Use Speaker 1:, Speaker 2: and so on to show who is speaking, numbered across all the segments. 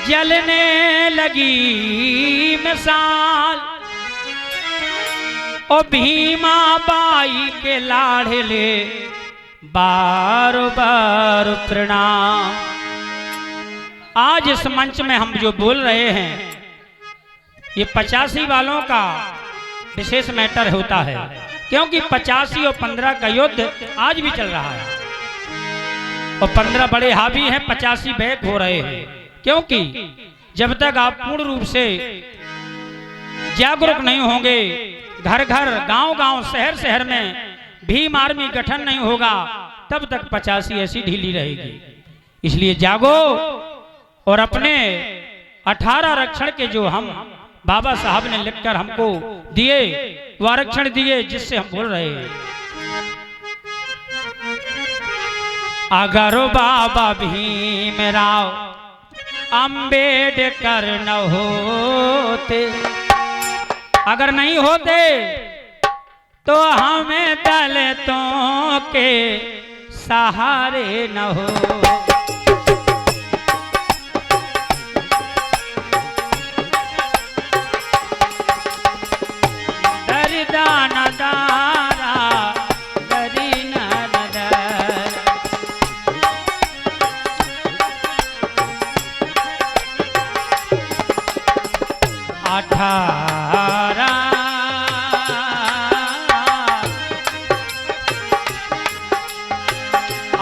Speaker 1: जलने लगी मिसाल, ओ भीमा बाई के लाडले बार बार प्रणाम। आज इस मंच में हम जो बोल रहे हैं ये 85 वालों का विशेष मैटर होता है, क्योंकि 85 और 15 का युद्ध आज भी चल रहा है और 15 बड़े हावी हैं, 85 बैक हो रहे हैं। क्योंकि जब तक आप पूर्ण रूप से जागरूक नहीं होंगे, घर घर गांव गांव शहर शहर में भीम आर्मी गठन नहीं होगा, तब तक 85 ऐसी ढीली रहेगी। इसलिए जागो और अपने 18 आरक्षण के जो हम बाबा साहब ने लिखकर हमको दिए वो आरक्षण दिए, जिससे हम बोल रहे हैं अगर बाबा भीमराव अंबेडकर न होते, अगर नहीं होते तो हमें दलितों के सहारे न हो। दरिदाना दारा दरीना दर,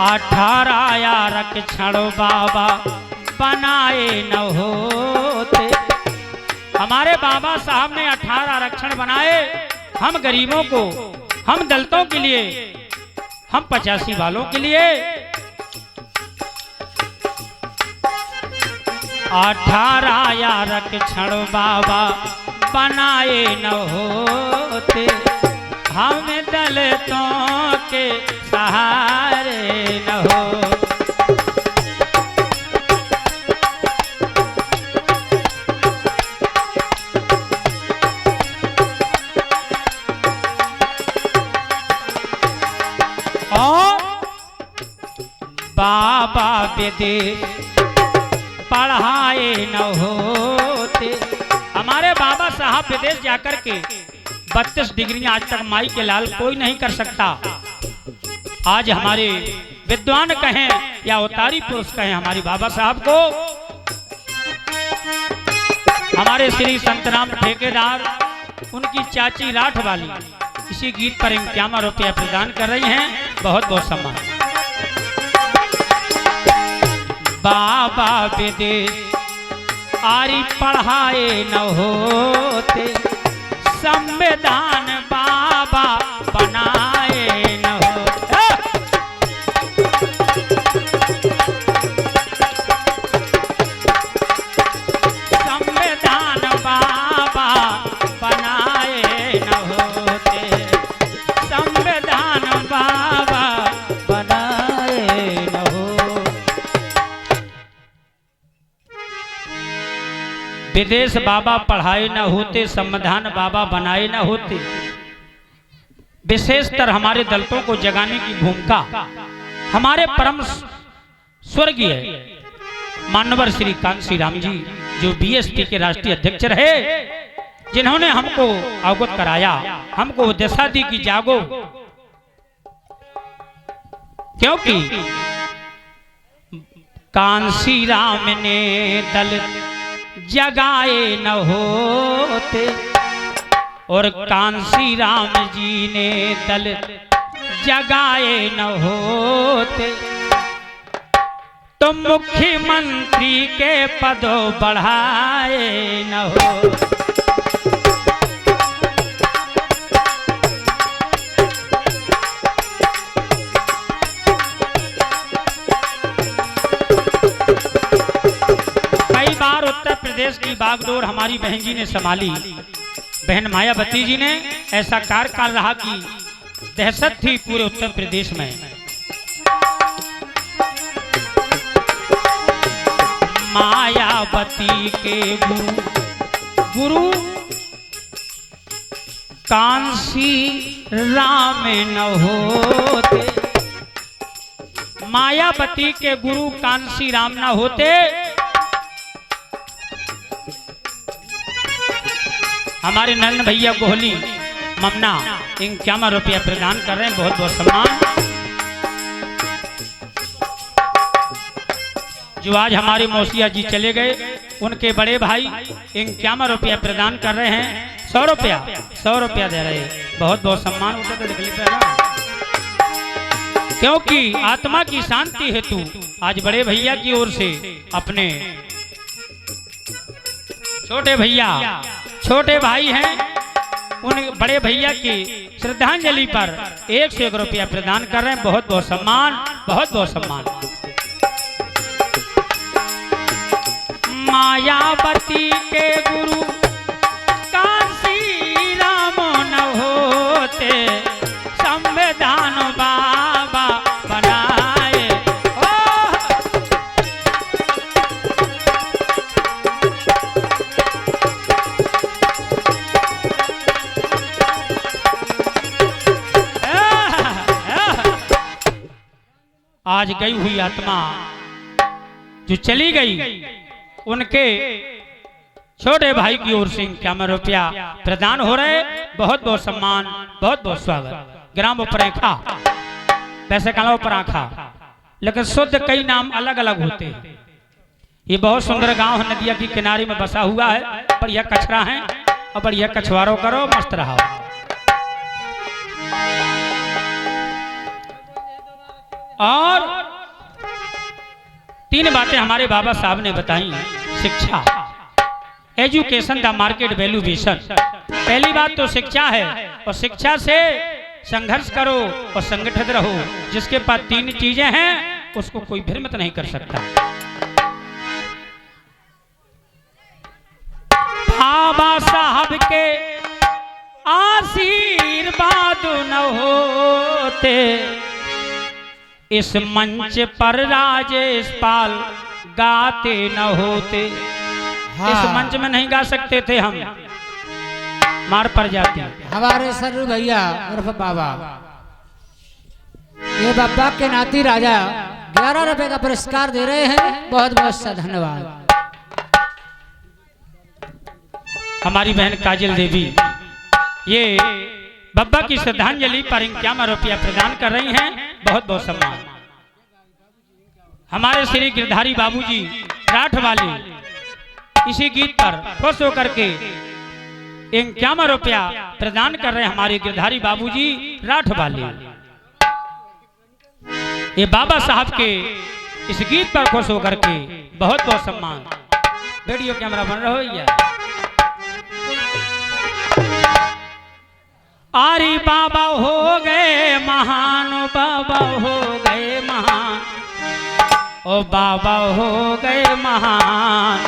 Speaker 1: 18 आरक्षण बाबा बनाए न होते। हमारे बाबा साहब ने 18 आरक्षण बनाए, हम गरीबों को, हम दलितों के लिए, हम 85 वालों के लिए। 18 आरक्षण बाबा बनाए न होते, हम दलितों के सहारे न हो। बाबा विदेश पढ़ाए न होते, हमारे बाबा साहब विदेश जाकर के 32 डिग्री आज तक माई के लाल कोई नहीं कर सकता। आज हमारे विद्वान कहें या अवतारी पुरुष कहें हमारे बाबा साहब को, हमारे श्री संतराम ठेकेदार उनकी चाची राठ वाली इसी गीत पर 51 रुपया प्रदान कर रही हैं, बहुत बहुत सम्मान। बाबा विदेश आरी पढ़ाए न होते, संविधान बाबा बनाए न होते। संविधान बाबा बनाए न होते, संविधान बाबा बनाए न हो। विदेश बाबा पढ़ाए न होते, संविधान बाबा बनाए न होते। विशेषतर हमारे दलितों को जगाने की भूमिका हमारे परम स्वर्गीय मानवर श्री कांसी राम जी, जो बीएसपी के राष्ट्रीय अध्यक्ष रहे, जिन्होंने हमको अवगत कराया, हमको दिशा दी कि जागो। क्योंकि कांसी राम ने दलित जगाए न होते और कांसी राम जी ने दलित जगाए न होते, तो मुख्यमंत्री के पदों बढ़ाए न हो। उत्तर प्रदेश की बागडोर हमारी बहन जी ने संभाली, बहन मायावती जी ने ऐसा कार्यकाल रहा कि दहशत थी पूरे उत्तर प्रदेश में। मायावती के गुरु कांसी राम न होते, मायावती के गुरु कांसी राम न होते हमारे नलन भैया कोहली ममना 51 रुपया प्रदान कर रहे हैं, बहुत बहुत सम्मान। जो आज हमारे मौसिया जी चले गए, उनके बड़े भाई 51 रुपया प्रदान कर रहे हैं, 100 रुपया दे रहे हैं, बहुत बहुत सम्मान। उठे तो निकली पे ना, क्योंकि आत्मा की शांति हेतु आज बड़े भैया की ओर से अपने छोटे भाई हैं, उन बड़े भैया की श्रद्धांजलि पर 101 रुपया प्रदान कर रहे हैं, बहुत बहुत सम्मान, बहुत बहुत सम्मान। मायावती के गुरु काशी राम न होते, संविधान बाबा बनाए। आज गई हुई आत्मा जो चली गई, उनके छोटे भाई की ओर से 51 रुपया प्रदान हो रहे, बहुत बहुत सम्मान, बहुत बहुत स्वागत। ग्राम उपरेखा, वैसे कला उपराखा, लेकिन शुद्ध कई नाम अलग अलग होते हैं। ये बहुत सुंदर गांव है, नदिया की किनारे में बसा हुआ है, बढ़िया कचरा है और बढ़िया कछवारो करो, मस्त रहो। और 3 बातें हमारे बाबा साहब ने बताई। शिक्षा, एजुकेशन द मार्केट वैल्यूएशन। पहली बात तो शिक्षा है, और शिक्षा से संघर्ष करो और संगठित रहो। जिसके पास 3 चीजें हैं उसको कोई भ्रमित नहीं कर सकता। बाबा साहब के आशीर्वाद न होते, इस मंच पर राजेश पाल गाते न होते। हाँ। इस मंच में नहीं गा सकते थे हम, मार पड़ जाती।
Speaker 2: हमारे सरु भैया उर्फ बाबा, ये बाबा के नाती राजा 11 रुपए का पुरस्कार दे रहे हैं, बहुत बहुत सा धन्यवाद।
Speaker 1: हमारी बहन काजल देवी ये बब्बा की श्रद्धांजलि पर 51 रुपया प्रदान कर रही हैं, बहुत बहुत सम्मान। हमारे श्री गिरधारी बाबूजी राठ वाले इसी गीत पर खुश होकर के 51 रुपया प्रदान कर रहे हैं, हमारे गिरधारी बाबूजी राठ वाले। ये बाबा साहब के इस गीत पर खुश होकर के बहुत बहुत सम्मान। वीडियो कैमरा बन रहा हो या आरी बाबा हो गए महान, बाबा हो गए महान, ओ बाबा हो गए महान,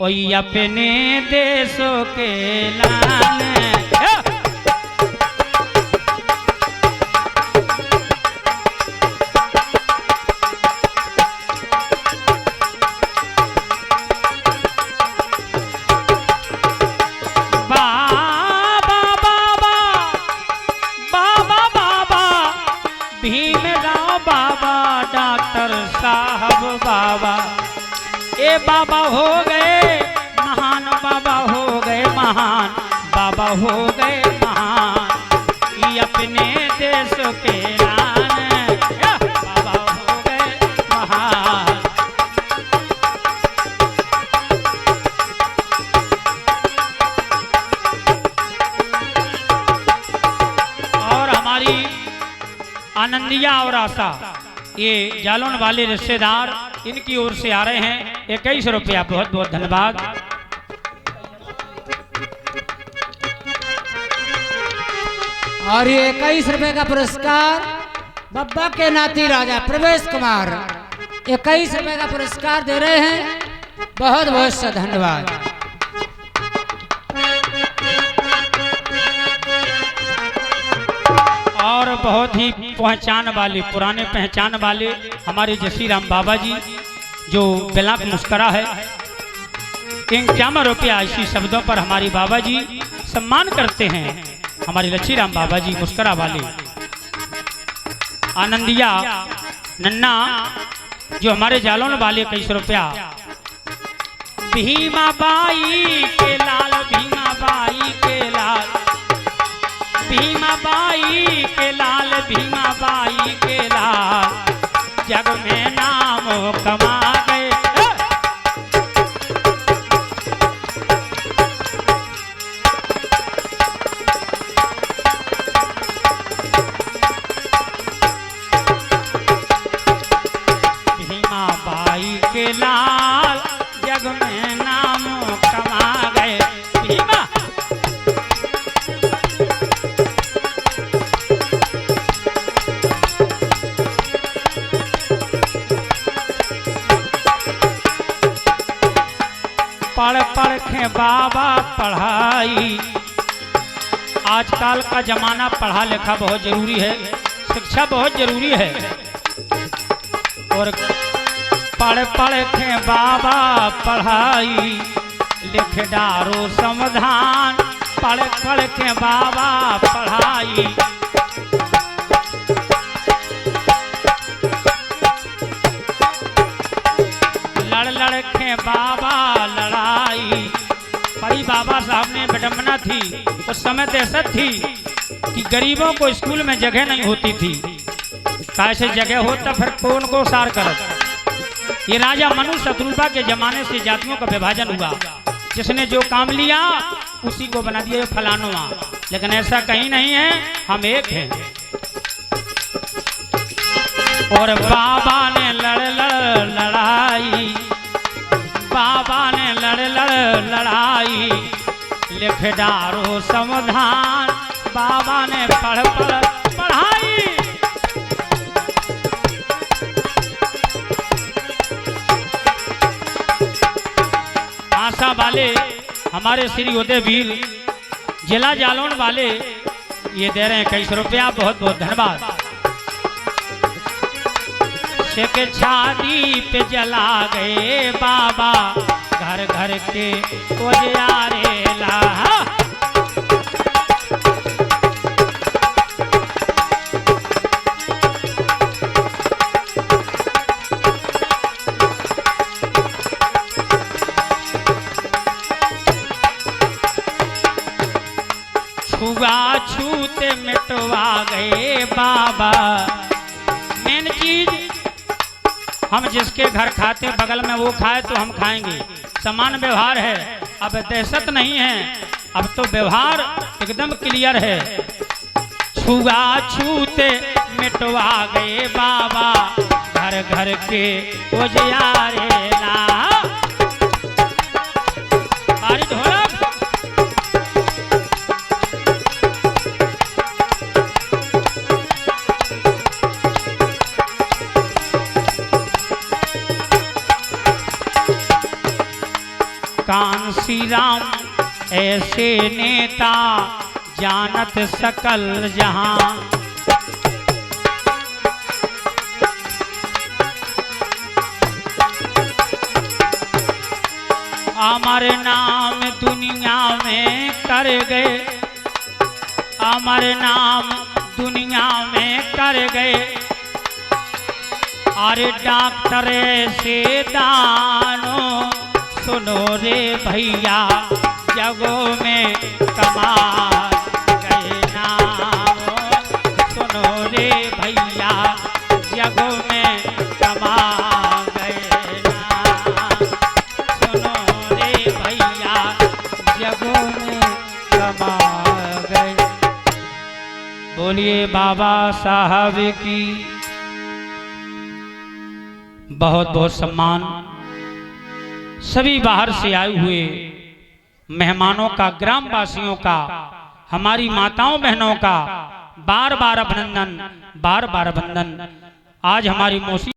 Speaker 1: ओ अपने देशों के लाने। बाबा ए बाबा हो गए महान, बाबा हो गए महान, बाबा हो गए महान, ये अपने देश के लाने, बाबा हो गए महान। और हमारी आनंदिया और आशा, ये जालौन वाले रिश्तेदार, इनकी ओर से आ रहे हैं 21 रुपया, बहुत बहुत धन्यवाद।
Speaker 2: और ये 21 रुपए का पुरस्कार बब्बा के नाती राजा प्रवेश कुमार 21 रुपए का पुरस्कार दे रहे हैं, बहुत बहुत सा धन्यवाद।
Speaker 1: और बहुत ही पहचान वाले, पुराने पहचान वाले हमारे जसी राम बाबा जी, जो बेलाक मुस्करा है, 51 रुपया इसी शब्दों पर हमारी बाबा जी सम्मान करते हैं। हमारे लच्छी राम बाबा जी मुस्करा वाले। आनंदिया नन्ना जो हमारे जालौन वाले 21 रुपया। भीमा बाई के लाल, भीमा बाई बाई के लाल, भीमा बाई के लाल जग में नाम कमा गए। भीमा बाई के लाल जग में नाम कमा गए। भीमा पढ़ पढ़ के बाबा पढ़ाई। आजकल का जमाना पढ़ा लिखा बहुत जरूरी है, शिक्षा बहुत जरूरी है। और पढ़ पढ़ के बाबा पढ़ाई, लिख डारो समाधान। पढ़ पढ़ के बाबा पढ़ाई, लड़ लड़ के बाबा लड़ाई। बड़ी बाबा साहब ने विडंबना थी, उस समय दहशत थी कि गरीबों को स्कूल में जगह नहीं होती थी। कैसे जगह होता फिर कौन को सार करत। ये राजा मनु शत्रुपा के जमाने से जातियों का विभाजन हुआ, जिसने जो काम लिया उसी को बना दिया फलानुआ। लेकिन ऐसा कहीं नहीं है, हम एक हैं। और बाबा ने लड़ लड़ लड़ाई, बाबा ने लड़ लड़ लड़ाई, लिख डारो समाधान। बाबा ने पढ़ पढ़ पढ़ाई। आशा वाले हमारे श्री उदयवीर जिला जालौन वाले ये दे रहे हैं कई सौ रुपया, बहुत बहुत धन्यवाद। छादी पे जला गए बाबा, घर घर के उजियारे ला। छूते मिटवा गए बाबा। मेन चीज, हम जिसके घर खाते बगल में वो खाए तो हम खाएंगे, समान व्यवहार है। अब दहशत नहीं है, अब तो व्यवहार एकदम क्लियर है। छुआ छूते मिटवा गए बाबा, घर घर के उजियारे ला। बारी ढोलक कांसी राम ऐसे नेता, जानत सकल जहां। अमर नाम दुनिया में कर गए, अमर नाम दुनिया में कर गए। अरे डॉक्टर से दानो, सुनो रे भैया जगों में कमा गए नाम। सुनो रे भैया जगों में कमा गए नाम। सुनो रे भैया जगों में कमा गए। बोलिए बाबा साहब की बहुत बहुत सम्मान। सभी बाहर से आए हुए मेहमानों का, ग्रामवासियों का, हमारी माताओं बहनों का बार बार अभिनंदन, बार बार वंदन। आज हमारी मौसी